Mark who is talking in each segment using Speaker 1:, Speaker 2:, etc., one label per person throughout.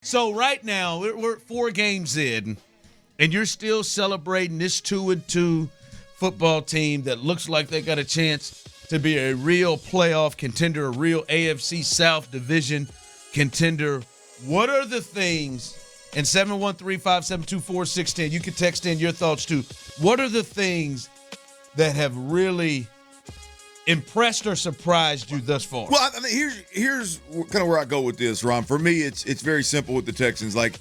Speaker 1: So right now, we're 4 games in, and you're still celebrating this 2-2 football team that looks like they got a chance to be a real playoff contender, a real AFC South division contender. What are the things, and 713-572-4610, you can text in your thoughts too. What are the things that have really impressed or surprised you thus far?
Speaker 2: Well, I mean, here's kind of where I go with this, Ron. For me, it's very simple with the Texans. Like,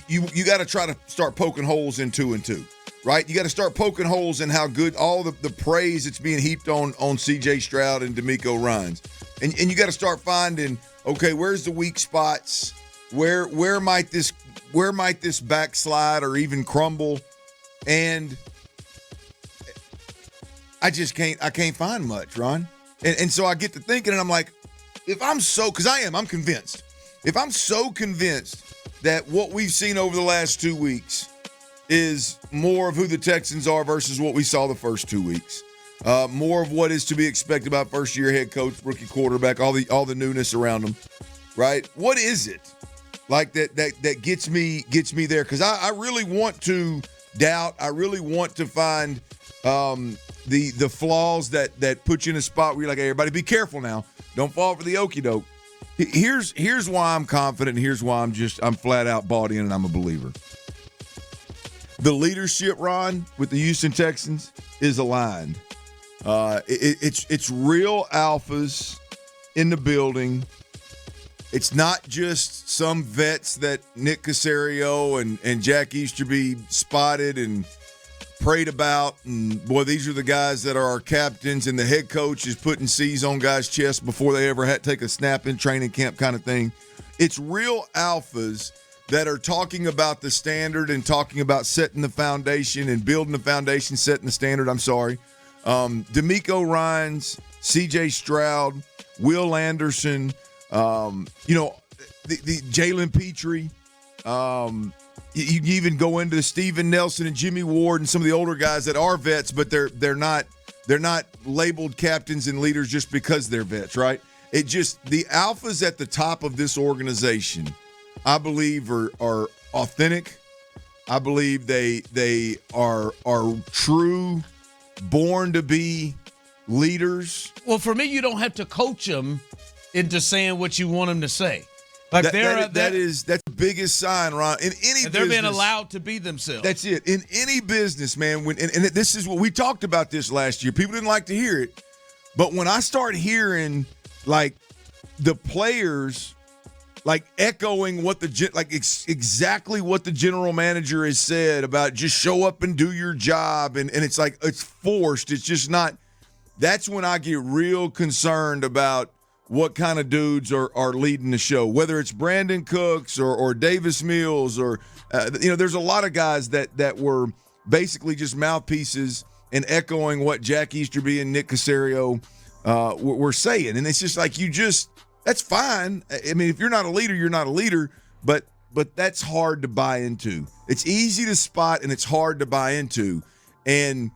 Speaker 2: you got to try to start poking holes in 2-2, right? You got to start poking holes in how good all the praise that's being heaped on C.J. Stroud and DeMeco Ryans, and you got to start finding, okay, where's the weak spots? Where might this backslide or even crumble? And I can't find much, Ron. And so I get to thinking, and I'm like, I'm convinced. If I'm so convinced that what we've seen over the last 2 weeks is more of who the Texans are versus what we saw the first 2 weeks, more of what is to be expected about first-year head coach, rookie quarterback, all the newness around them, right? What is it like that gets me there? Because I really want to doubt. I really want to find the flaws that put you in a spot where you're like, hey, everybody be careful now. Don't fall for the okie doke. Here's why I'm confident, and here's why I'm flat out bought in and I'm a believer. The leadership, Ron, with the Houston Texans is aligned. It's real alphas in the building. It's not just some vets that Nick Caserio and Jack Easterby spotted and prayed about, and boy, these are the guys that are our captains, and the head coach is putting C's on guys' chests before they ever had to take a snap in training camp kind of thing. It's real alphas that are talking about the standard and talking about setting the foundation and building the foundation, setting the standard. DeMeco Ryans, C.J. Stroud, Will Anderson, the Jalen Petrie. You can even go into Steven Nelson and Jimmy Ward and some of the older guys that are vets, but they're not labeled captains and leaders just because they're vets, right? The alphas at the top of this organization, I believe, are authentic. I believe they are true, born to be leaders.
Speaker 1: Well, for me, you don't have to coach them into saying what you want them to say. Like
Speaker 2: that's the biggest sign, Ron. In any business,
Speaker 1: they're being allowed to be themselves.
Speaker 2: That's it. In any business, man. And this is what we talked about this last year. People didn't like to hear it, but when I start hearing like the players like echoing what exactly what the general manager has said about just show up and do your job, and it's like it's forced. It's just not. That's when I get real concerned about what kind of dudes are leading the show, whether it's Brandon Cooks or Davis Mills or there's a lot of guys that were basically just mouthpieces and echoing what Jack Easterby and Nick Caserio were saying, and it's just like that's fine. I mean, if you're not a leader, you're not a leader, but that's hard to buy into. It's easy to spot and it's hard to buy into, and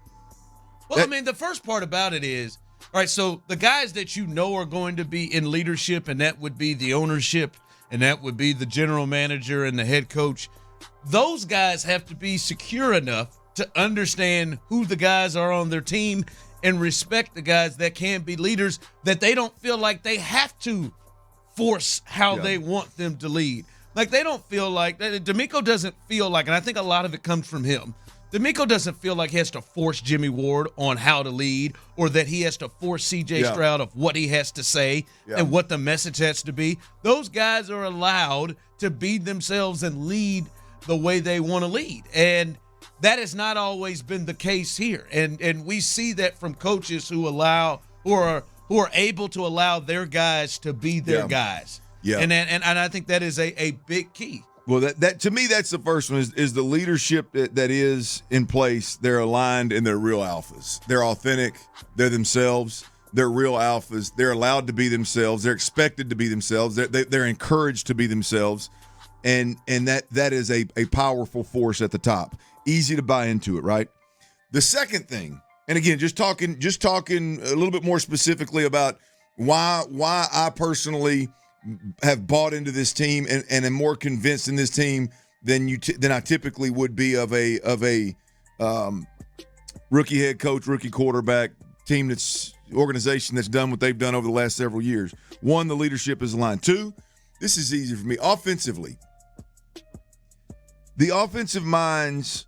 Speaker 1: the first part about it is. All right, so the guys that you know are going to be in leadership, and that would be the ownership, and that would be the general manager and the head coach, those guys have to be secure enough to understand who the guys are on their team and respect the guys that can be leaders, that they don't feel like they have to force how they want them to lead. Like, they don't feel like – DeMeco doesn't feel like – and I think a lot of it comes from him – DeMeco doesn't feel like he has to force Jimmy Ward on how to lead, or that he has to force C.J. Stroud of what he has to say and what the message has to be. Those guys are allowed to be themselves and lead the way they want to lead. And that has not always been the case here. And we see that from coaches who are able to allow their guys to be their guys. Yeah. And I think that is a big key.
Speaker 2: Well, that to me, that's the first one is the leadership that is in place. They're aligned and they're real alphas. They're authentic. They're themselves. They're real alphas. They're allowed to be themselves. They're expected to be themselves. They're encouraged to be themselves. And that is a powerful force at the top. Easy to buy into it, right? The second thing, and again, just talking a little bit more specifically about why I personally have bought into this team and am more convinced in this team than than I typically would be of a rookie head coach, rookie quarterback team organization that's done what they've done over the last several years. One, the leadership is aligned. Two, this is easy for me. Offensively, the offensive minds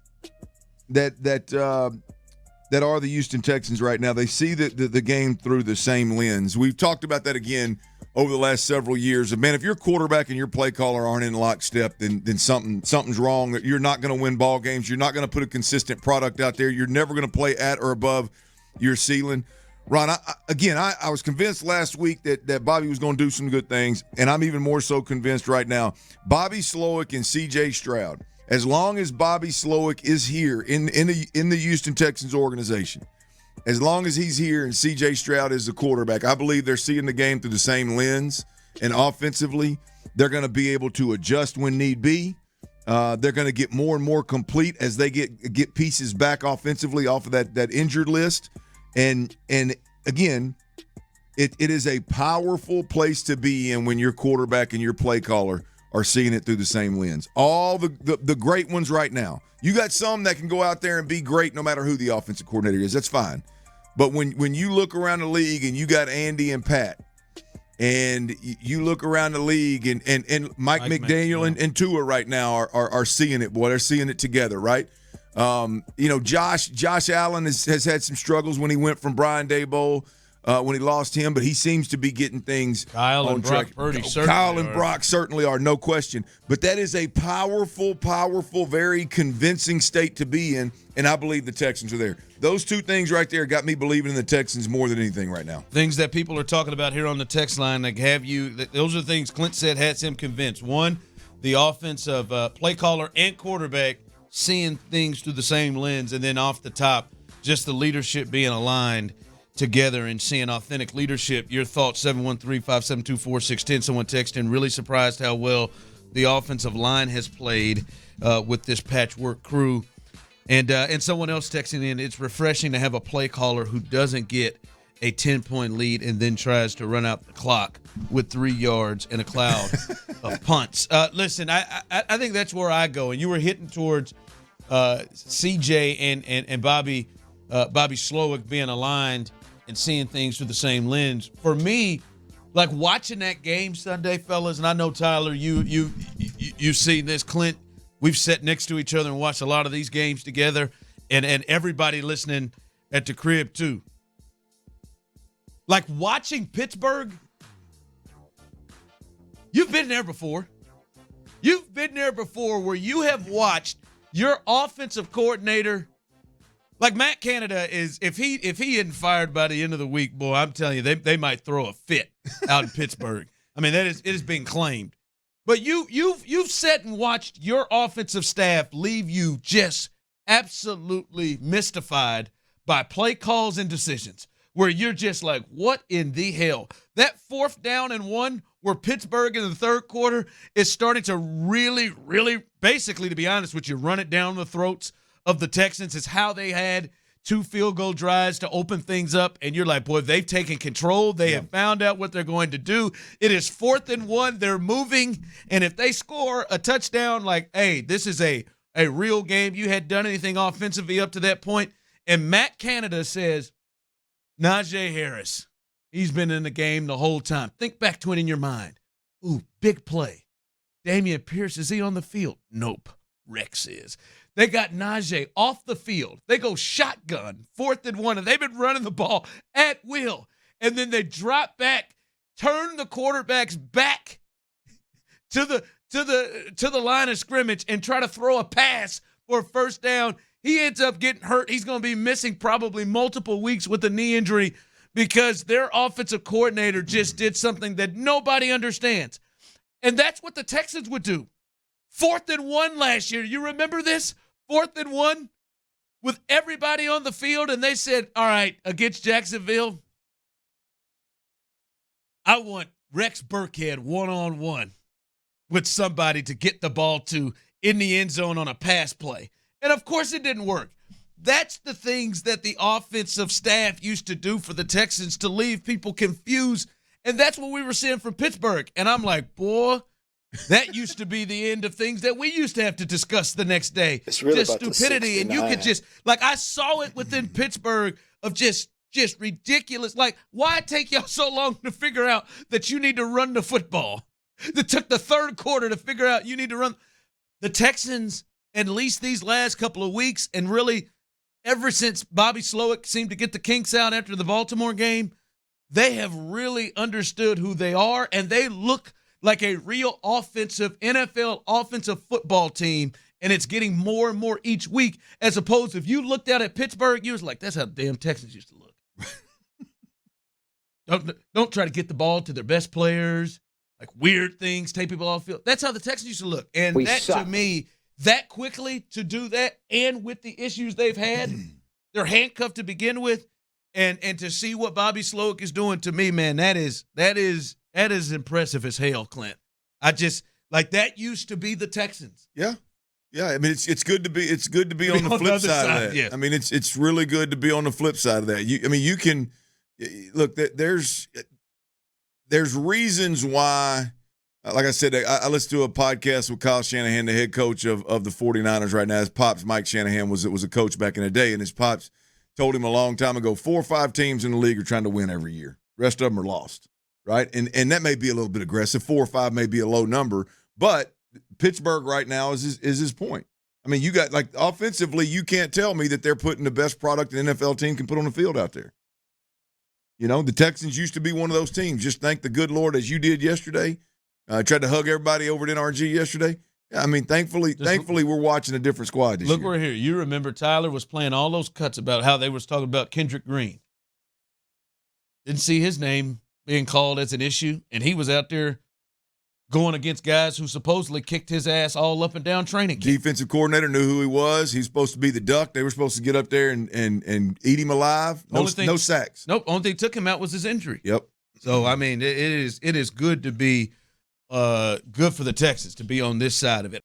Speaker 2: that are the Houston Texans right now, they see the game through the same lens. We've talked about that again over the last several years. And man, if your quarterback and your play caller aren't in lockstep, then something's wrong. You're not going to win ball games. You're not going to put a consistent product out there. You're never going to play at or above your ceiling. Ron, I was convinced last week that Bobby was going to do some good things, and I'm even more so convinced right now. Bobby Slowick and C.J. Stroud, as long as Bobby Slowick is here in the Houston Texans organization, as long as he's here and C.J. Stroud is the quarterback, I believe they're seeing the game through the same lens, and offensively, they're going to be able to adjust when need be. They're going to get more and more complete as they get pieces back offensively off of that injured list. And again, it is a powerful place to be in when your quarterback and your play caller are seeing it through the same lens. All the great ones right now. You got some that can go out there and be great no matter who the offensive coordinator is. That's fine. But when you look around the league and you got Andy and Pat, and you look around the league and Mike McDaniel and Tua right now are seeing it, boy. They're seeing it together, right? Josh Allen has had some struggles when he went from Brian Daboll when he lost him, but he seems to be getting things on track. Kyle and Brock certainly are, no question. But that is a powerful, very convincing state to be in, and I believe the Texans are there. Those two things right there got me believing in the Texans more than anything right now.
Speaker 1: Things that people are talking about here on the text line, like those are the things Clint said has him convinced. One, the offensive play caller and quarterback seeing things through the same lens, and then off the top, just the leadership being aligned together and seeing authentic leadership. Your thoughts, 713-572-4610. Someone texted in, really surprised how well the offensive line has played with this patchwork crew. And someone else texting in, it's refreshing to have a play caller who doesn't get a 10-point lead and then tries to run out the clock with 3 yards and a cloud of punts. Listen, I think that's where I go. And you were hitting towards CJ and Bobby Slowick being aligned and seeing things through the same lens. For me, like watching that game Sunday, fellas, and I know, Tyler, you've seen this. Clint, we've sat next to each other and watched a lot of these games together, and everybody listening at the crib too. Like watching Pittsburgh, you've been there before. You've been there before where you have watched your offensive coordinator, like Matt Canada is, if he isn't fired by the end of the week, boy, I'm telling you, they might throw a fit out in Pittsburgh. I mean, it is being claimed. But you've sat and watched your offensive staff leave you just absolutely mystified by play calls and decisions, where you're just like, what in the hell? That 4th down and 1 where Pittsburgh in the third quarter is starting to really, really, basically, to be honest with you, run it down the throats of the Texans. Is how they had 2 field goal drives to open things up, and you're like, boy, they've taken control. They have found out what they're going to do. It is 4th and 1. They're moving, and if they score a touchdown, like, hey, this is a real game. You hadn't done anything offensively up to that point, and Matt Canada says, Najee Harris, he's been in the game the whole time. Think back to it in your mind. Ooh, big play. Damian Pierce, is he on the field? Nope. Rex is. They got Najee off the field. They go shotgun, 4th and 1, and they've been running the ball at will. And then they drop back, turn the quarterbacks back to the line of scrimmage and try to throw a pass for a first down. He ends up getting hurt. He's going to be missing probably multiple weeks with a knee injury because their offensive coordinator just did something that nobody understands. And that's what the Texans would do. 4th and 1 last year. You remember this? 4th and 1 with everybody on the field, and they said, all right, against Jacksonville, I want Rex Burkhead one-on-one with somebody to get the ball to in the end zone on a pass play. And, of course, it didn't work. That's the things that the offensive staff used to do for the Texans to leave people confused And that's what we were seeing from Pittsburgh. And I'm like, boy, that used to be the end of things that we used to have to discuss the next day.
Speaker 3: It's really
Speaker 1: just
Speaker 3: about
Speaker 1: stupidity. And you could just, like, I saw it within Pittsburgh of just ridiculous. Like, why take y'all so long to figure out that you need to run the football? That took the third quarter to figure out you need to run. The Texans, at least these last couple of weeks, and really ever since Bobby Slowick seemed to get the kinks out after the Baltimore game, they have really understood who they are, and they look like a real offensive, NFL offensive football team, and it's getting more and more each week, as opposed to if you looked out at Pittsburgh, you was like, that's how the damn Texans used to look. Don't try to get the ball to their best players, like weird things, take people off field. That's how the Texans used to look. And to me, that quickly to do that, and with the issues they've had, they're handcuffed to begin with, and to see what Bobby Slowick is doing, to me, man, that is impressive as hell, Clint. I just like that used to be the Texans.
Speaker 2: Yeah. Yeah, I mean it's good to be on the flip side of that.
Speaker 1: Yes.
Speaker 2: I mean it's really good to be on the flip side of that. You can look, there's reasons why. Like I said, I listened to a podcast with Kyle Shanahan, the head coach of the 49ers right now. His pops, Mike Shanahan, was a coach back in the day, and his pops told him a long time ago, 4 or 5 teams in the league are trying to win every year. Rest of them are lost, right? And that may be a little bit aggressive. 4 or 5 may be a low number, but Pittsburgh right now is his point. I mean, you got, like, offensively, you can't tell me that they're putting the best product an NFL team can put on the field out there. You know, the Texans used to be one of those teams. Just thank the good Lord, as you did yesterday. Tried to hug everybody over at NRG yesterday. I mean, thankfully, we're watching a different squad this year.
Speaker 1: Look, we're here. You remember Tyler was playing all those cuts about how they was talking about Kendrick Green. Didn't see his name being called as an issue, and he was out there going against guys who supposedly kicked his ass all up and down training camp.
Speaker 2: Defensive coordinator knew who he was. He's supposed to be the duck. They were supposed to get up there and eat him alive. No sacks.
Speaker 1: Nope. Only thing took him out was his injury.
Speaker 2: Yep.
Speaker 1: So, I mean, it is good to be good for the Texans to be on this side of it.